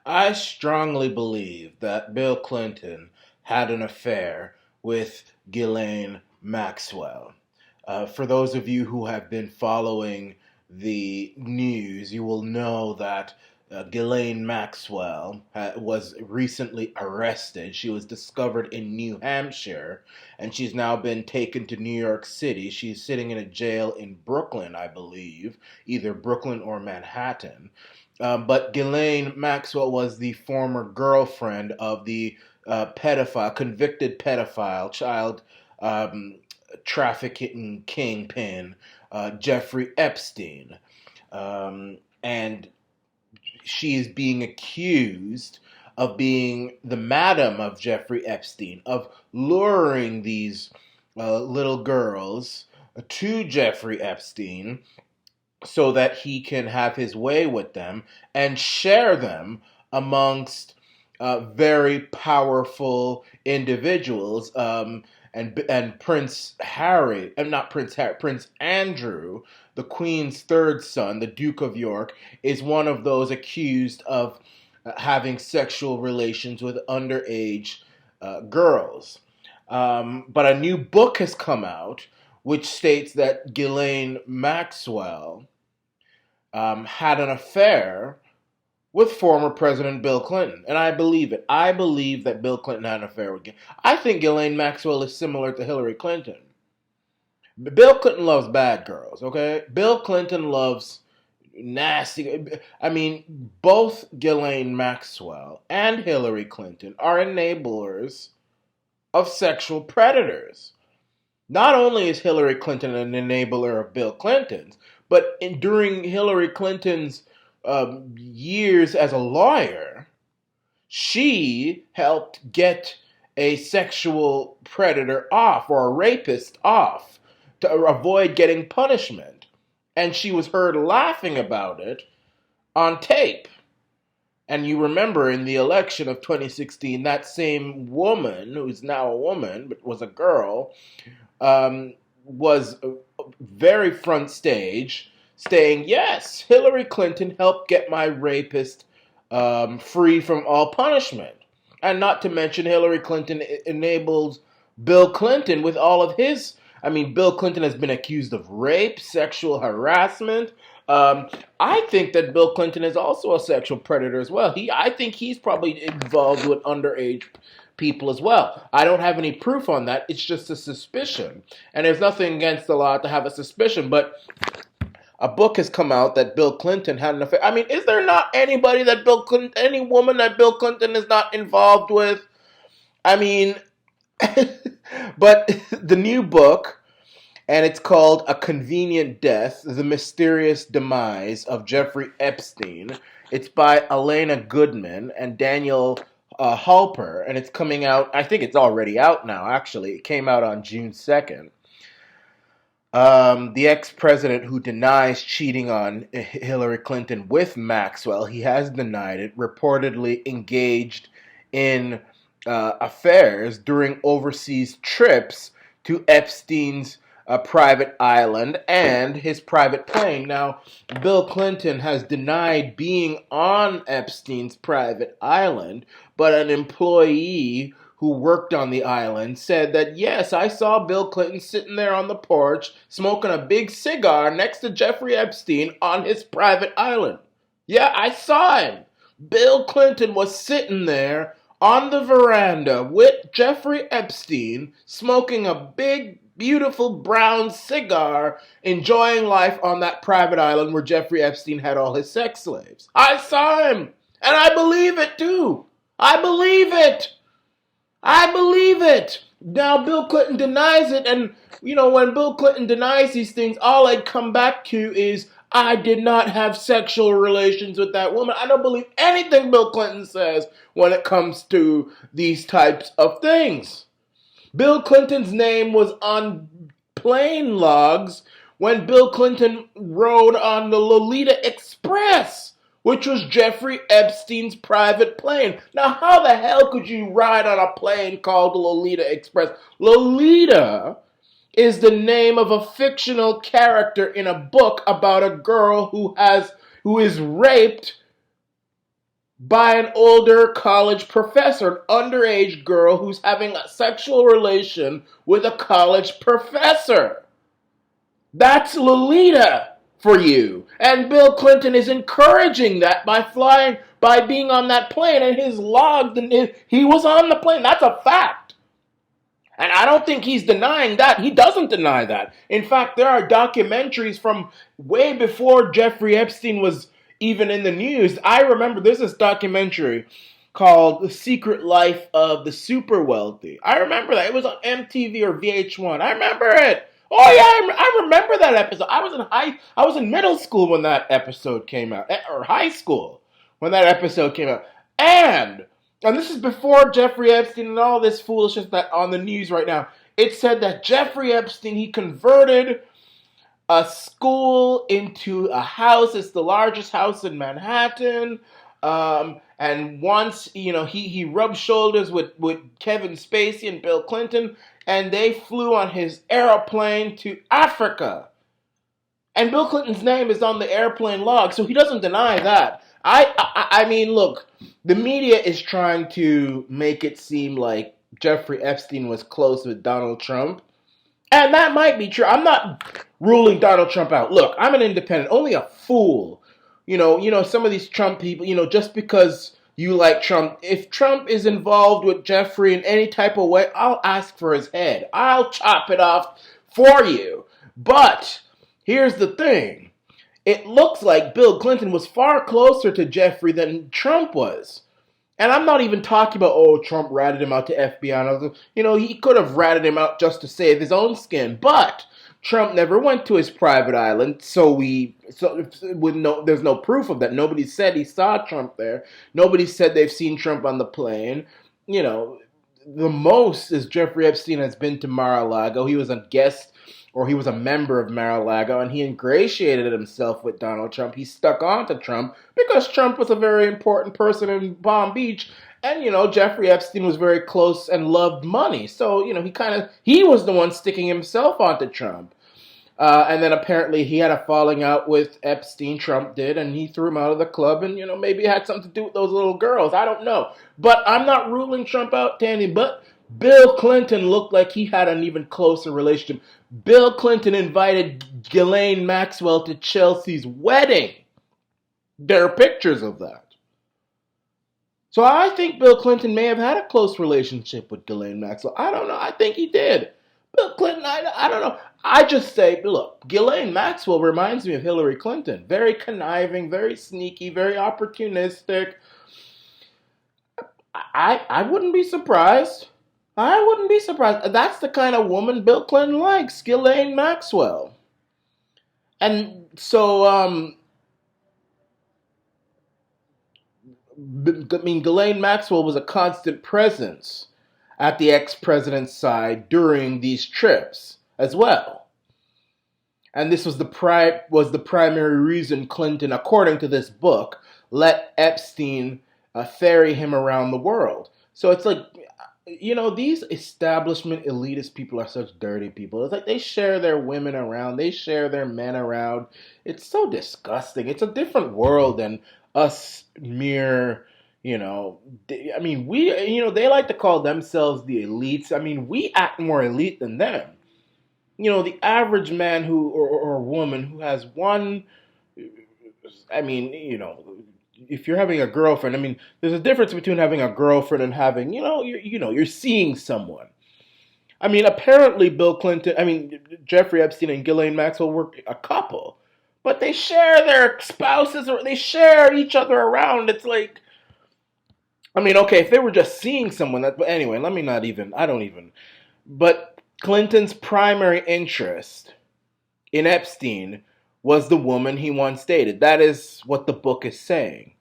I strongly believe that Bill Clinton had an affair with Ghislaine Maxwell. For those of you who have been following the news, you will know that Ghislaine Maxwell was recently arrested. She was discovered in New Hampshire, and she's now been taken to New York City. She's sitting in a jail in Brooklyn, I believe, either Brooklyn or Manhattan. But Ghislaine Maxwell was the former girlfriend of the convicted pedophile, child trafficking kingpin, Jeffrey Epstein. And she is being accused of being the madam of Jeffrey Epstein, of luring these little girls to Jeffrey Epstein so that he can have his way with them and share them amongst very powerful individuals. And Prince Harry, not Prince Harry, Prince Andrew, the Queen's third son, the Duke of York, is one of those accused of having sexual relations with underage girls. But a new book has come out which states that Ghislaine Maxwell had an affair with former President Bill Clinton. And I believe it. I believe that Bill Clinton had an affair with I think Ghislaine Maxwell is similar to Hillary Clinton. Bill Clinton loves bad girls, okay? Bill Clinton loves nasty. I mean, both Ghislaine Maxwell and Hillary Clinton are enablers of sexual predators. Not only is Hillary Clinton an enabler of Bill Clinton's, but during Hillary Clinton's years as a lawyer, she helped get a sexual predator off or a rapist off to avoid getting punishment. And she was heard laughing about it on tape. And you remember in the election of 2016, that same woman, who's now a woman, but was a girl, was very front stage saying, yes, Hillary Clinton helped get my rapist free from all punishment. And not to mention Hillary Clinton enabled Bill Clinton with all of his... I mean, Bill Clinton has been accused of rape, sexual harassment. I think that Bill Clinton is also a sexual predator as well. I think he's probably involved with underage people as well. I don't have any proof on that. It's just a suspicion. And there's nothing against the law to have a suspicion, but a book has come out that Bill Clinton had an affair. I mean, is there not anybody that Bill Clinton, any woman that Bill Clinton is not involved with? I mean, but the new book, and it's called A Convenient Death, The Mysterious Demise of Jeffrey Epstein. It's by Alana Goodman and Daniel Halper, and it's coming out, I think it's already out now, actually. It came out on June 2nd. The ex-president who denies cheating on Hillary Clinton with Maxwell, he has denied it, reportedly engaged in affairs during overseas trips to Epstein's private island and his private plane. Now, Bill Clinton has denied being on Epstein's private island, but an employee who worked on the island said that, yes, I saw Bill Clinton sitting there on the porch smoking a big cigar next to Jeffrey Epstein on his private island. Yeah, I saw him. Bill Clinton was sitting there on the veranda with Jeffrey Epstein smoking a big, beautiful brown cigar, enjoying life on that private island where Jeffrey Epstein had all his sex slaves. I saw him, and I believe it too. I believe it. I believe it. Now Bill Clinton denies it, and when Bill Clinton denies these things, all I'd come back to is, I did not have sexual relations with that woman. I don't believe anything Bill Clinton says when it comes to these types of things. Bill Clinton's name was on plane logs when Bill Clinton rode on the Lolita Express, which was Jeffrey Epstein's private plane. Now, how the hell could you ride on a plane called the Lolita Express? Lolita is the name of a fictional character in a book about a girl who is raped by an older college professor, an underage girl who's having a sexual relation with a college professor. That's Lolita for you. And Bill Clinton is encouraging that by being on that plane, and his log, he was on the plane. That's a fact. And I don't think he's denying that. He doesn't deny that. In fact, there are documentaries from way before Jeffrey Epstein was even in the news. I remember there's this documentary called The Secret Life of the Super Wealthy. I remember that. It was on MTV or VH1. I remember it. Oh yeah, I remember that episode. I was in middle school when that episode came out, or high school when that episode came out. And this is before Jeffrey Epstein and all this foolishness that on the news right now. It said that Jeffrey Epstein, he converted a school into a house. It's the largest house in Manhattan. And once, he rubbed shoulders with Kevin Spacey and Bill Clinton, and they flew on his airplane to Africa. And Bill Clinton's name is on the airplane log, so he doesn't deny that. I mean, look, the media is trying to make it seem like Jeffrey Epstein was close with Donald Trump. And that might be true. I'm not ruling Donald Trump out. Look, I'm an independent. Only a fool. Some of these Trump people, just because you like Trump, if Trump is involved with Jeffrey in any type of way, I'll ask for his head. I'll chop it off for you. But here's the thing. It looks like Bill Clinton was far closer to Jeffrey than Trump was. And I'm not even talking about, Trump ratted him out to FBI. He could have ratted him out just to save his own skin. But Trump never went to his private island, there's no proof of that. Nobody said he saw Trump there. Nobody said they've seen Trump on the plane. The most is Jeffrey Epstein has been to Mar-a-Lago. He was a guest, or he was a member of Mar-a-Lago, and he ingratiated himself with Donald Trump. He stuck on to Trump because Trump was a very important person in Palm Beach, and, Jeffrey Epstein was very close and loved money. So, he was the one sticking himself onto Trump. And then apparently he had a falling out with Epstein, Trump did, and he threw him out of the club, and, maybe it had something to do with those little girls. I don't know. But I'm not ruling Trump out, Tandy, but Bill Clinton looked like he had an even closer relationship. Bill Clinton invited Ghislaine Maxwell to Chelsea's wedding. There are pictures of that. So I think Bill Clinton may have had a close relationship with Ghislaine Maxwell. I don't know. I think he did. Bill Clinton, I don't know. I just say, look, Ghislaine Maxwell reminds me of Hillary Clinton. Very conniving, very sneaky, very opportunistic. I wouldn't be surprised. I wouldn't be surprised. That's the kind of woman Bill Clinton likes, Ghislaine Maxwell. And so, Ghislaine Maxwell was a constant presence at the ex-president's side during these trips as well. And this was the primary reason Clinton, according to this book, let Epstein ferry him around the world. So it's like, these establishment elitist people are such dirty people. It's like they share their women around. They share their men around. It's so disgusting. It's a different world than us mere, they like to call themselves the elites. We act more elite than them. The average man or woman who has one, if you're having a girlfriend, there's a difference between having a girlfriend and having, you're seeing someone. Apparently Jeffrey Epstein and Ghislaine Maxwell were a couple, but they share their spouses, or they share each other around. It's like, okay, if they were just seeing someone, but anyway, but Clinton's primary interest in Epstein was the woman he once dated. That is what the book is saying.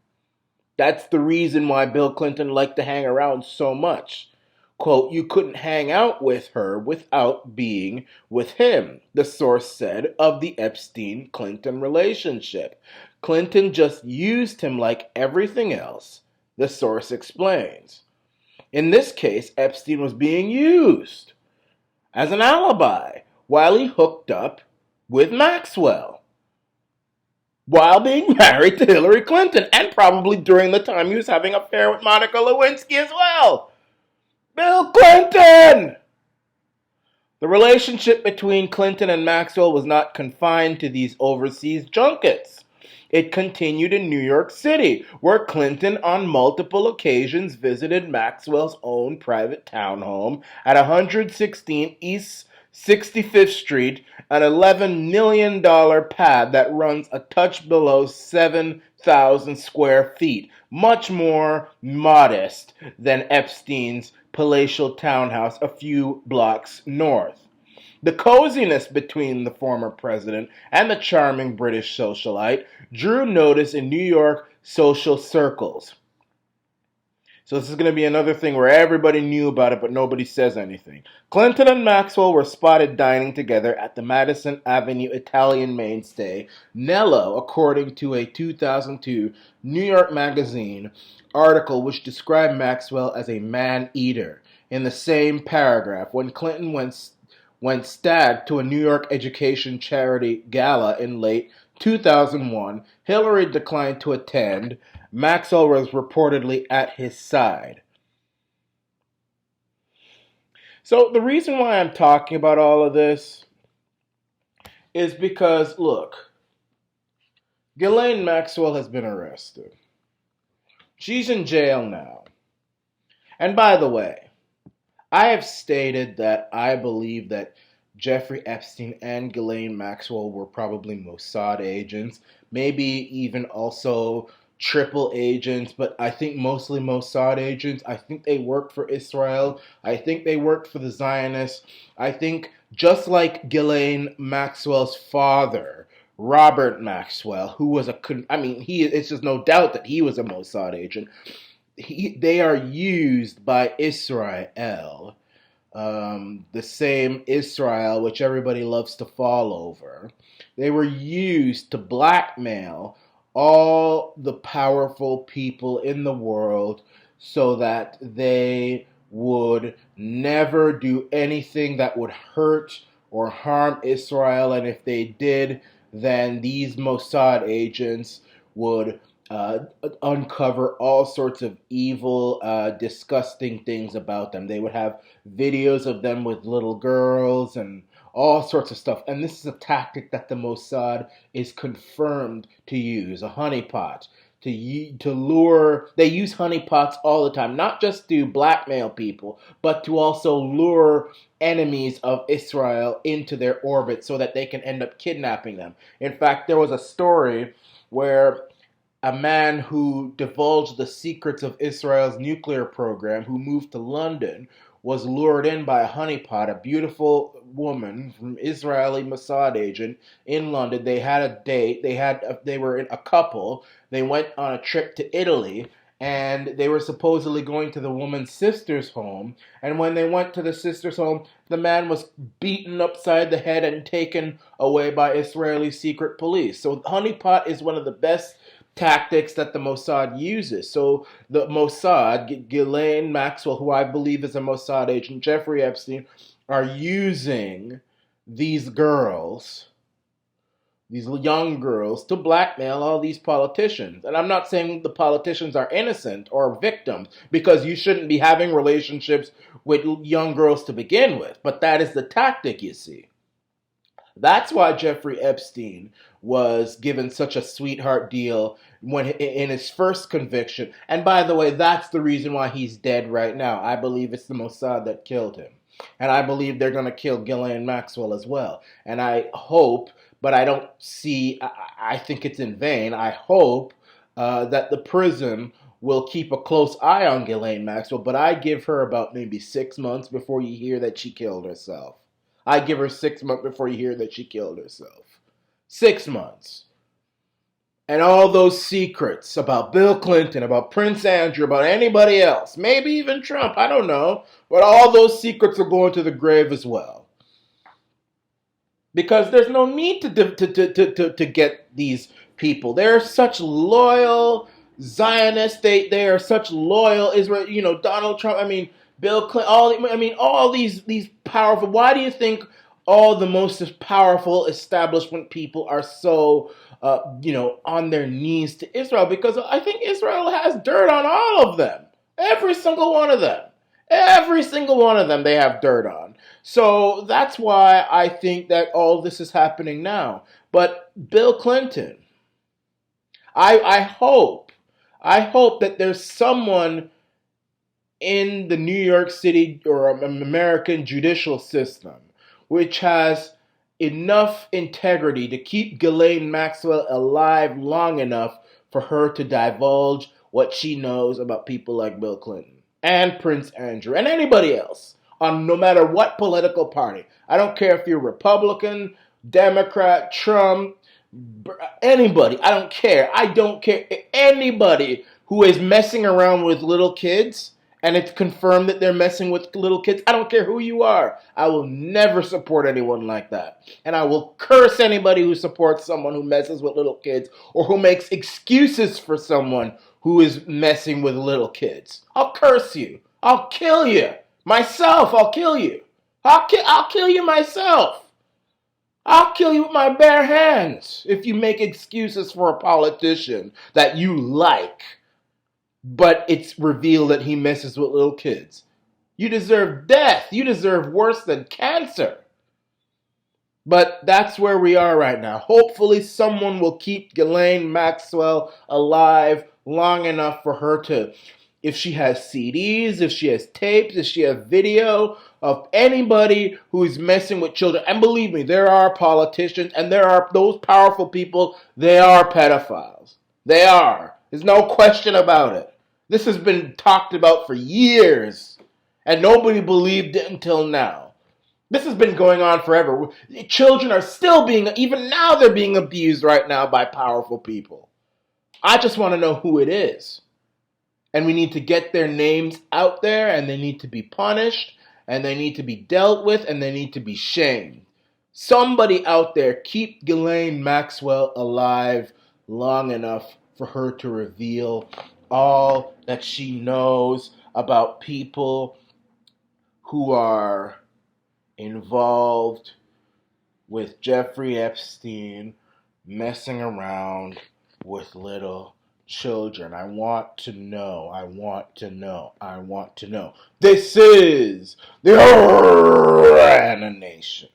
That's the reason why Bill Clinton liked to hang around so much. Quote, you couldn't hang out with her without being with him, the source said of the Epstein-Clinton relationship. Clinton just used him like everything else, the source explains. In this case, Epstein was being used as an alibi while he hooked up with Maxwell. while being married to Hillary Clinton, and probably during the time he was having an affair with Monica Lewinsky as well. Bill Clinton! The relationship between Clinton and Maxwell was not confined to these overseas junkets. It continued in New York City, where Clinton on multiple occasions visited Maxwell's own private townhome at 116 East 65th Street, an $11 million pad that runs a touch below 7,000 square feet, much more modest than Epstein's palatial townhouse a few blocks north. The coziness between the former president and the charming British socialite drew notice in New York social circles. So this is going to be another thing where everybody knew about it, but nobody says anything. Clinton and Maxwell were spotted dining together at the Madison Avenue Italian mainstay, Nello, according to a 2002 New York Magazine article which described Maxwell as a man-eater. In the same paragraph, when Clinton went stag to a New York education charity gala in late 2001, Hillary declined to attend. Maxwell was reportedly at his side. So the reason why I'm talking about all of this is because, look, Ghislaine Maxwell has been arrested. She's in jail now. And by the way, I have stated that I believe that Jeffrey Epstein and Ghislaine Maxwell were probably Mossad agents, maybe even also triple agents, but I think mostly Mossad agents. I think they worked for Israel. I think they worked for the Zionists. I think just like Ghislaine Maxwell's father, Robert Maxwell, who was it's just no doubt that he was a Mossad agent. They are used by Israel, the same Israel which everybody loves to fall over. They were used to blackmail all the powerful people in the world so that they would never do anything that would hurt or harm Israel. And if they did, then these Mossad agents would uncover all sorts of evil, disgusting things about them. They would have videos of them with little girls and all sorts of stuff. And this is a tactic that the Mossad is confirmed to use, a honeypot. To lure, they use honeypots all the time, not just to blackmail people, but to also lure enemies of Israel into their orbit so that they can end up kidnapping them. In fact, there was a story where a man who divulged the secrets of Israel's nuclear program, who moved to London, was lured in by a honeypot, a beautiful woman from Israeli Mossad agent in London. They had a date. They were a couple. They went on a trip to Italy, and they were supposedly going to the woman's sister's home. And when they went to the sister's home, the man was beaten upside the head and taken away by Israeli secret police. So honeypot is one of the best tactics that the Mossad uses. So the Mossad, Ghislaine Maxwell, who I believe is a Mossad agent, Jeffrey Epstein, are using these girls, these young girls, to blackmail all these politicians. And I'm not saying the politicians are innocent or victims, because you shouldn't be having relationships with young girls to begin with. But that is the tactic, you see. That's why Jeffrey Epstein was given such a sweetheart deal when in his first conviction. And by the way, that's the reason why he's dead right now. I believe it's the Mossad that killed him. And I believe they're going to kill Ghislaine Maxwell as well. And I hope, but I don't see, I think it's in vain, I hope that the prison will keep a close eye on Ghislaine Maxwell. But I give her about maybe 6 months before you hear that she killed herself. I give her 6 months before you hear that she killed herself. 6 months. And all those secrets about Bill Clinton, about Prince Andrew, about anybody else, maybe even Trump, I don't know. But all those secrets are going to the grave as well. Because there's no need to get these people. They're such loyal Zionists. They are such loyal Israel. Donald Trump, Bill Clinton, all these powerful. Why do you think all the most powerful establishment people are so on their knees to Israel, because I think Israel has dirt on all of them. Every single one of them. Every single one of them they have dirt on. So that's why I think that all this is happening now. But Bill Clinton, I hope that there's someone in the New York City or American judicial system which has enough integrity to keep Ghislaine Maxwell alive long enough for her to divulge what she knows about people like Bill Clinton and Prince Andrew and anybody else on no matter what political party. I don't care if you're Republican, Democrat, Trump, anybody. I don't care. I don't care. Anybody who is messing around with little kids and it's confirmed that they're messing with little kids, I don't care who you are. I will never support anyone like that. And I will curse anybody who supports someone who messes with little kids or who makes excuses for someone who is messing with little kids. I'll curse you. I'll kill you. Myself, I'll kill you. I'll kill you myself. I'll kill you with my bare hands if you make excuses for a politician that you like, but it's revealed that he messes with little kids. You deserve death. You deserve worse than cancer. But that's where we are right now. Hopefully someone will keep Ghislaine Maxwell alive long enough for her to, if she has CDs, if she has tapes, if she has video of anybody who is messing with children. And believe me, there are politicians and there are those powerful people, they are pedophiles. They are. There's no question about it. This has been talked about for years and nobody believed it until now. This has been going on forever. Children are still even now they're being abused right now by powerful people. I just want to know who it is. And we need to get their names out there, and they need to be punished, and they need to be dealt with, and they need to be shamed. Somebody out there keep Ghislaine Maxwell alive long enough for her to reveal all that she knows about people who are involved with Jeffrey Epstein messing around with little children. I want to know. I want to know. I want to know. This is the Arana Nation.